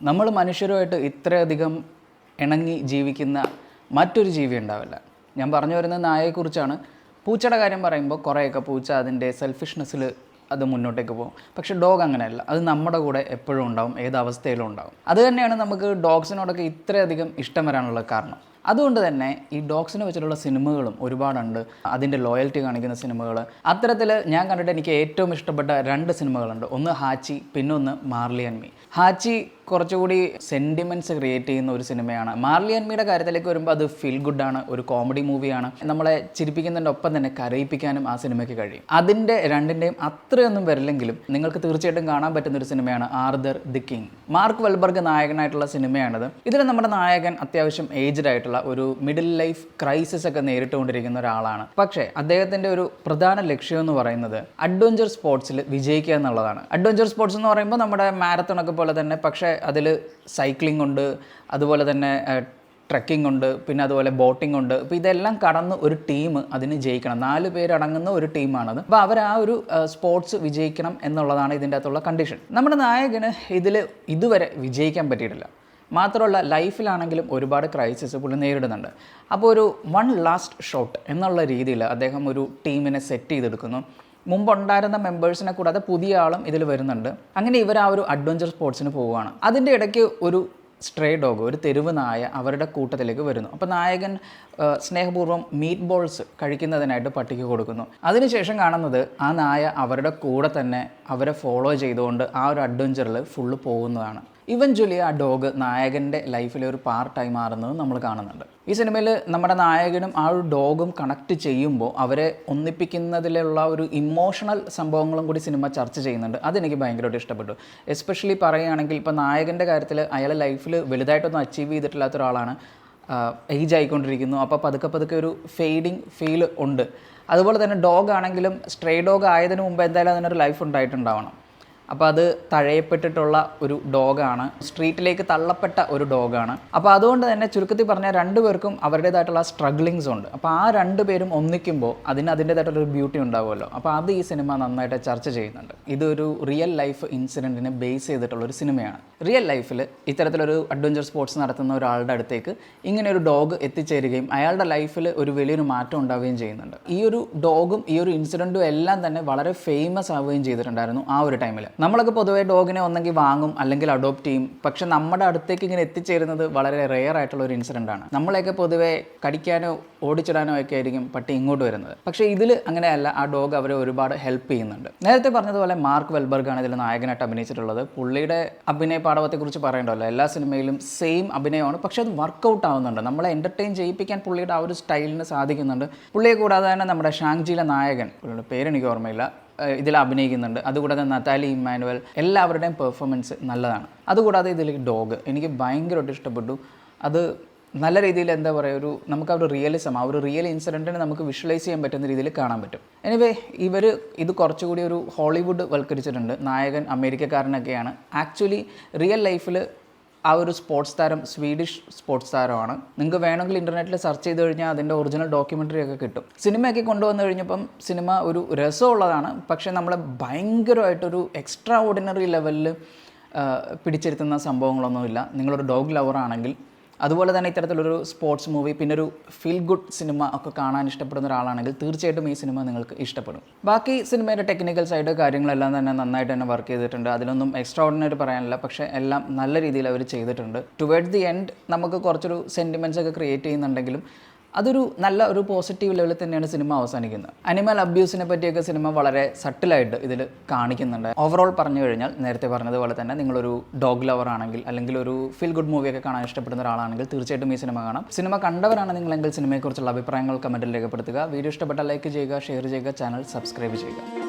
നമ്മൾ മനുഷ്യരുമായിട്ട് ഇത്രയധികം ഇണങ്ങി ജീവിക്കുന്ന മറ്റൊരു ജീവി ഉണ്ടാവില്ല. ഞാൻ പറഞ്ഞു വരുന്ന നായയെക്കുറിച്ചാണ്. പൂച്ചയുടെ കാര്യം പറയുമ്പോൾ കുറേയൊക്കെ പൂച്ച അതിൻ്റെ സെൽഫിഷ്നെസ്സിൽ അത് മുന്നോട്ടേക്ക് പോകും. പക്ഷേ ഡോഗ് അങ്ങനെയല്ല. അത് നമ്മുടെ കൂടെ എപ്പോഴും ഉണ്ടാവും, ഏത് അവസ്ഥയിലും ഉണ്ടാവും. അത് തന്നെയാണ് നമുക്ക് ഡോഗ്സിനോടൊക്കെ ഇത്രയധികം ഇഷ്ടം വരാനുള്ള കാരണം. അതുകൊണ്ട് തന്നെ ഈ ഡോഗ്സിനെ വെച്ചിട്ടുള്ള സിനിമകളും ഒരുപാടുണ്ട്. അതിൻ്റെ ലോയൽറ്റി കാണിക്കുന്ന സിനിമകൾ. അത്തരത്തിൽ ഞാൻ കണ്ടിട്ട് എനിക്ക് ഏറ്റവും ഇഷ്ടപ്പെട്ട 2 സിനിമകളുണ്ട്. ഒന്ന് ഹാച്ചി, പിന്നെ ഒന്ന് മാർലി ആൻഡ് മീ. ഹാച്ചി കുറച്ചുകൂടി സെൻറ്റിമെൻറ്റ്സ് ക്രിയേറ്റ് ചെയ്യുന്ന ഒരു സിനിമയാണ്. മാർലി ആൻഡ് മീയുടെ കാര്യത്തിലേക്ക് വരുമ്പോൾ അത് ഫീൽ ഗുഡാണ്, ഒരു കോമഡി മൂവിയാണ്. നമ്മളെ ചിരിപ്പിക്കുന്നതിൻ്റെ ഒപ്പം തന്നെ കരയിപ്പിക്കാനും ആ സിനിമയ്ക്ക് കഴിയും. അതിൻ്റെ രണ്ടിൻ്റെയും അത്രയൊന്നും വരില്ലെങ്കിലും നിങ്ങൾക്ക് തീർച്ചയായിട്ടും കാണാൻ പറ്റുന്നൊരു സിനിമയാണ് ആർതർ ദി കിങ്. മാർക്ക് വെൽബർഗ് നായകനായിട്ടുള്ള സിനിമയാണിത്. ഇതിൽ നമ്മുടെ നായകൻ അത്യാവശ്യം ഏജ്ഡ് ആയിട്ടുള്ള ഒരു മിഡിൽ ലൈഫ് ക്രൈസിസ് ഒക്കെ നേരിട്ടുകൊണ്ടിരിക്കുന്ന ഒരാളാണ്. പക്ഷേ അദ്ദേഹത്തിൻ്റെ ഒരു പ്രധാന ലക്ഷ്യം എന്ന് പറയുന്നത് അഡ്വഞ്ചർ സ്പോർട്സിൽ വിജയിക്കുക എന്നുള്ളതാണ്. അഡ്വഞ്ചർ സ്പോർട്സ് എന്ന് പറയുമ്പോൾ നമ്മുടെ മാരത്തോണൊക്കെ പോലെ തന്നെ, പക്ഷേ അതിൽ സൈക്ലിംഗ് ഉണ്ട്, അതുപോലെ തന്നെ ട്രെക്കിംഗ് ഉണ്ട്, പിന്നെ അതുപോലെ ബോട്ടിംഗ് ഉണ്ട്. അപ്പോൾ ഇതെല്ലാം കടന്ന് ഒരു ടീം അതിന് ജയിക്കണം. 4 പേരടങ്ങുന്ന ഒരു ടീമാണത്. അപ്പോൾ അവർ ആ ഒരു സ്പോർട്സ് വിജയിക്കണം എന്നുള്ളതാണ് ഇതിൻ്റെ അകത്തുള്ള കണ്ടീഷൻ. നമ്മുടെ നായകന് ഇതിൽ ഇതുവരെ വിജയിക്കാൻ പറ്റിയിട്ടില്ല. മാത്രമല്ല ലൈഫിലാണെങ്കിലും ഒരുപാട് ക്രൈസിസ് പുള്ളി നേരിടുന്നുണ്ട്. അപ്പോൾ ഒരു 1 ലാസ്റ്റ് ഷോട്ട് എന്നുള്ള രീതിയിൽ അദ്ദേഹം ഒരു ടീമിനെ സെറ്റ് ചെയ്തെടുക്കുന്നു. മുമ്പുണ്ടായിരുന്ന മെമ്പേഴ്സിനെ കൂടാതെ പുതിയ ആളും ഇതിൽ വരുന്നുണ്ട്. അങ്ങനെ ഇവർ ആ ഒരു അഡ്വഞ്ചർ സ്പോർട്സിന് പോവുകയാണ്. അതിൻ്റെ ഇടയ്ക്ക് ഒരു സ്ട്രേ ഡോഗ്, ഒരു തെരുവ് നായ അവരുടെ കൂട്ടത്തിലേക്ക് വരുന്നു. അപ്പോൾ നായകൻ സ്നേഹപൂർവ്വം മീറ്റ് ബോൾസ് കഴിക്കുന്നതിനായിട്ട് പട്ടിക്ക് കൊടുക്കുന്നു. അതിനുശേഷം കാണുന്നത് ആ നായ അവരുടെ കൂടെ തന്നെ അവരെ ഫോളോ ചെയ്തുകൊണ്ട് ആ ഒരു അഡ്വഞ്ചറിൽ ഫുള്ള് പോകുന്നതാണ്. ഇവഞ്ച്വലി ആ ഡോഗ് നായകൻ്റെ ലൈഫിലെ ഒരു പാർട്ടായി മാറുന്നത് നമ്മൾ കാണുന്നുണ്ട്. ഈ സിനിമയിൽ നമ്മുടെ നായകനും ആ ഒരു ഡോഗും കണക്ട് ചെയ്യുമ്പോൾ അവരെ ഒന്നിപ്പിക്കുന്നതിലുള്ള ഒരു ഇമോഷണൽ സംഭവങ്ങളും കൂടി സിനിമ ചർച്ച ചെയ്യുന്നുണ്ട്. അതെനിക്ക് ഭയങ്കരമായിട്ട് ഇഷ്ടപ്പെട്ടു. എസ്പെഷ്യലി പറയുകയാണെങ്കിൽ ഇപ്പോൾ നായകൻ്റെ കാര്യത്തിൽ അയാളെ ലൈഫിൽ വലുതായിട്ടൊന്നും അച്ചീവ് ചെയ്തിട്ടില്ലാത്ത ഒരാളാണ്. ഏജ് ആയിക്കൊണ്ടിരിക്കുന്നു. അപ്പോൾ പതുക്കെ ഒരു ഫെയ്ഡിങ് ഫീൽ ഉണ്ട്. അതുപോലെ തന്നെ ഡോഗ് ആണെങ്കിലും സ്ട്രേ ഡോഗ് ആയതിനു മുമ്പ് എന്തായാലും അതിനൊരു ലൈഫ് ഉണ്ടായിട്ടുണ്ടാവണം. അപ്പോൾ അത് തഴയപ്പെട്ടിട്ടുള്ള ഒരു ഡോഗാണ്, സ്ട്രീറ്റിലേക്ക് തള്ളപ്പെട്ട ഒരു ഡോഗാണ്. അപ്പോൾ അതുകൊണ്ട് തന്നെ ചുരുക്കത്തിൽ പറഞ്ഞാൽ 2 പേർക്കും അവരുടേതായിട്ടുള്ള സ്ട്രഗ്ലിങ്സ് ഉണ്ട്. അപ്പോൾ ആ 2 പേരും ഒന്നിക്കുമ്പോൾ അതിൻ്റേതായിട്ടുള്ളൊരു ബ്യൂട്ടി ഉണ്ടാവുമല്ലോ. അപ്പോൾ അത് ഈ സിനിമ നന്നായിട്ട് ചർച്ച ചെയ്യുന്നുണ്ട്. ഇതൊരു റിയൽ ലൈഫ് ഇൻസിഡൻറ്റിനെ ബേസ് ചെയ്തിട്ടുള്ളൊരു സിനിമയാണ്. റിയൽ ലൈഫിൽ ഇത്തരത്തിലൊരു അഡ്വഞ്ചർ സ്പോർട്സ് നടത്തുന്ന ഒരാളുടെ അടുത്തേക്ക് ഇങ്ങനെ ഒരു ഡോഗ് എത്തിച്ചേരുകയും അയാളുടെ ലൈഫിൽ ഒരു വലിയൊരു മാറ്റം ഉണ്ടാവുകയും ചെയ്യുന്നുണ്ട്. ഈ ഒരു ഡോഗും ഈ ഒരു ഇൻസിഡൻറ്റും എല്ലാം തന്നെ വളരെ ഫേമസ് ആവുകയും ചെയ്തിട്ടുണ്ടായിരുന്നു ആ ഒരു ടൈമിൽ. നമ്മളൊക്കെ പൊതുവേ ഡോഗിനെ ഒന്നെങ്കിൽ വാങ്ങും അല്ലെങ്കിൽ അഡോപ്റ്റ് ചെയ്യും. പക്ഷെ നമ്മുടെ അടുത്തേക്ക് ഇങ്ങനെ എത്തിച്ചേരുന്നത് വളരെ റെയർ ആയിട്ടുള്ള ഒരു ഇൻസിഡൻ്റ് ആണ്. നമ്മളെയൊക്കെ പൊതുവേ കടിക്കാനോ ഓടിച്ചിടാനോ ഒക്കെ ആയിരിക്കും പട്ടി ഇങ്ങോട്ട് വരുന്നത്. പക്ഷേ ഇതിൽ അങ്ങനെയല്ല. ആ ഡോഗ് അവരെ ഒരുപാട് ഹെൽപ്പ് ചെയ്യുന്നുണ്ട്. നേരത്തെ പറഞ്ഞതുപോലെ മാർക്ക് വെൽബർഗാണ് ഇതിൽ നായകനായിട്ട് അഭിനയിച്ചിട്ടുള്ളത്. പുള്ളിയുടെ അഭിനയ പാടവത്തെക്കുറിച്ച് പറയേണ്ടല്ലോ. എല്ലാ സിനിമയിലും സെയിം അഭിനയമാണ്, പക്ഷേ അത് വർക്കൗട്ട് ആവുന്നുണ്ട്. നമ്മളെ എൻ്റർടൈൻ ചെയ്യിപ്പിക്കാൻ പുള്ളിയുടെ ആ ഒരു സ്റ്റൈലിന് സാധിക്കുന്നുണ്ട്. പുള്ളിയെ കൂടാതെ തന്നെ നമ്മുടെ ഷാങ്ചിയിലെ നായകൻ, പുള്ളിയുടെ പേരെനിക്ക് ഓർമ്മയില്ല, ഇതിൽ അഭിനയിക്കുന്നുണ്ട്. അതുകൂടാതെ നതാലി ഇമ്മാനുവൽ, എല്ലാവരുടെയും പെർഫോമൻസ് നല്ലതാണ്. അതുകൂടാതെ ഇതിൽ ഡോഗ് എനിക്ക് ഭയങ്കരമായിട്ട് ഇഷ്ടപ്പെട്ടു. അത് നല്ല രീതിയിൽ എന്താ പറയുക, നമുക്ക് ആ ഒരു റിയലിസം, ആ ഒരു റിയൽ ഇൻസിഡൻറ്റിനെ നമുക്ക് വിഷ്വലൈസ് ചെയ്യാൻ പറ്റുന്ന രീതിയിൽ കാണാൻ പറ്റും. എനിവേ ഇത് കുറച്ചുകൂടി ഒരു ഹോളിവുഡ് വൽക്കരിച്ചിട്ടുണ്ട്. നായകൻ അമേരിക്കക്കാരനൊക്കെയാണ്. ആക്ച്വലി റിയൽ ലൈഫിൽ ആ ഒരു സ്പോർട്സ് താരം സ്വീഡിഷ് സ്പോർട്സ് താരമാണ്. നിങ്ങൾക്ക് വേണമെങ്കിൽ ഇൻ്റർനെറ്റിൽ സെർച്ച് ചെയ്ത് കഴിഞ്ഞാൽ അതിൻ്റെ ഒറിജിനൽ ഡോക്യുമെൻ്ററി ഒക്കെ കിട്ടും. സിനിമയൊക്കെ കൊണ്ടുവന്നു കഴിഞ്ഞപ്പം സിനിമ ഒരു രസമുള്ളതാണ്. പക്ഷേ നമ്മളെ ഭയങ്കരമായിട്ടൊരു എക്സ്ട്രാ ഓർഡിനറി ലെവലിൽ പിടിച്ചിരുത്തുന്ന സംഭവങ്ങളൊന്നുമില്ല. നിങ്ങളൊരു ഡോഗ് ലവറാണെങ്കിൽ, അതുപോലെ തന്നെ ഇത്തരത്തിലൊരു സ്പോർട്സ് മൂവി, പിന്നെ ഒരു ഫീൽ ഗുഡ് സിനിമ ഒക്കെ കാണാൻ ഇഷ്ടപ്പെടുന്ന ഒരാളാണെങ്കിൽ തീർച്ചയായിട്ടും ഈ സിനിമ നിങ്ങൾക്ക് ഇഷ്ടപ്പെടും. ബാക്കി സിനിമയുടെ ടെക്നിക്കൽ സൈഡ് കാര്യങ്ങളെല്ലാം തന്നെ നന്നായിട്ട് തന്നെ വർക്ക് ചെയ്തിട്ടുണ്ട്. അതിലൊന്നും എക്സ്ട്രാ ഓർഡിനറി പറയാനില്ല. പക്ഷേ എല്ലാം നല്ല രീതിയിൽ അവർ ചെയ്തിട്ടുണ്ട്. ടുവേർഡ്സ് ദി എൻഡ് നമുക്ക് കുറച്ചൊരു സെൻറ്റിമെൻറ്റ്സ് ഒക്കെ ക്രിയേറ്റ് ചെയ്യുന്നുണ്ടെങ്കിലും അതൊരു നല്ല ഒരു പോസിറ്റീവ് ലെവലിൽ തന്നെയാണ് സിനിമ അവസാനിക്കുന്നത്. അനിമൽ അബ്യൂസിനെ പറ്റിയൊക്കെ സിനിമ വളരെ സട്ടിലായിട്ട് ഇതിൽ കാണിക്കുന്നുണ്ട്. ഓവറോൾ പറഞ്ഞു കഴിഞ്ഞാൽ നേരത്തെ പറഞ്ഞതുപോലെ തന്നെ നിങ്ങളൊരു ഡോഗ് ലവർ ആണെങ്കിൽ, അല്ലെങ്കിൽ ഒരു ഫീൽ ഗുഡ് മൂവിയൊക്കെ കാണാൻ ഇഷ്ടപ്പെടുന്ന ഒരാളാണെങ്കിൽ തീർച്ചയായിട്ടും ഈ സിനിമ കാണാം. സിനിമ കണ്ടവരാണ് നിങ്ങളെങ്കിൽ സിനിമയെക്കുറിച്ചുള്ള അഭിപ്രായങ്ങൾ കമൻറ്റിൽ രേഖപ്പെടുത്തുക. വീഡിയോ ഇഷ്ടപ്പെട്ടാൽ ലൈക്ക് ചെയ്യുക, ഷെയർ ചെയ്യുക, ചാനൽ സബ്സ്ക്രൈബ് ചെയ്യുക.